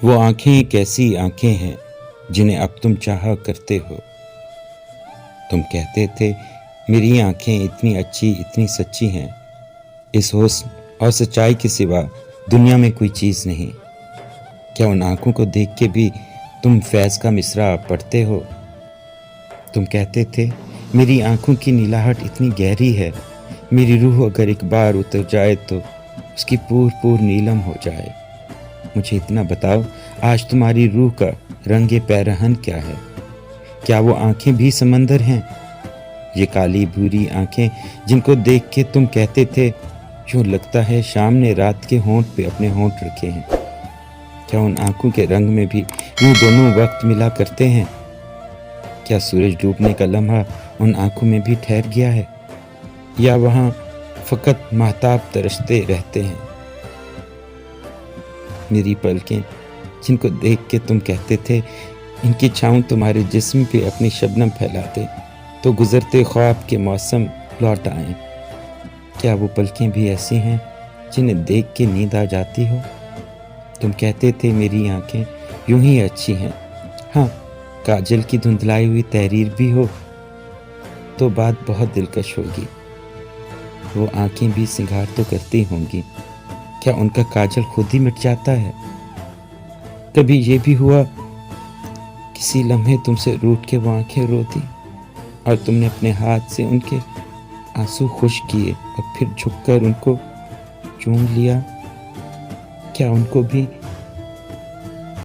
वो आंखें कैसी आंखें हैं जिन्हें अब तुम चाहा करते हो। तुम कहते थे मेरी आंखें इतनी अच्छी इतनी सच्ची हैं, इस हुस्न और सच्चाई के सिवा दुनिया में कोई चीज़ नहीं। क्या उन आंखों को देख के भी तुम फैज़ का मिसरा पढ़ते हो। तुम कहते थे मेरी आंखों की नीलाहट इतनी गहरी है, मेरी रूह अगर एक बार उतर जाए तो उसकी पूर नीलम हो जाए। मुझे इतना बताओ, आज तुम्हारी रूह का रंगे पैरहन क्या है। क्या वो आंखें भी समंदर हैं, ये काली भूरी आंखें जिनको देख के तुम कहते थे यूँ लगता है शाम ने रात के होंठ पे अपने होंठ रखे हैं। क्या उन आंखों के रंग में भी यूँ दोनों वक्त मिला करते हैं। क्या सूरज डूबने का लम्हा उन आंखों में भी ठहर गया है, या वहाँ फ़कत महताब तरसते रहते हैं। मेरी पलकें जिनको देख के तुम कहते थे इनकी छाँव तुम्हारे जिस्म पे अपनी शबनम फैलाते तो गुज़रते ख्वाब के मौसम लौट आएं। क्या वो पलकें भी ऐसी हैं जिन्हें देख के नींद आ जाती हो। तुम कहते थे मेरी आंखें यूं ही अच्छी हैं, हाँ काजल की धुंधलाई हुई तहरीर भी हो तो बात बहुत दिलकश होगी। वो आंखें भी सिंगार तो करती होंगी, क्या उनका काजल खुद ही मिट जाता है। कभी ये भी हुआ किसी लम्हे तुमसे रूठ के वो आंखें रोती और तुमने अपने हाथ से उनके आंसू खुश किए और फिर झुककर उनको चूम लिया। क्या उनको भी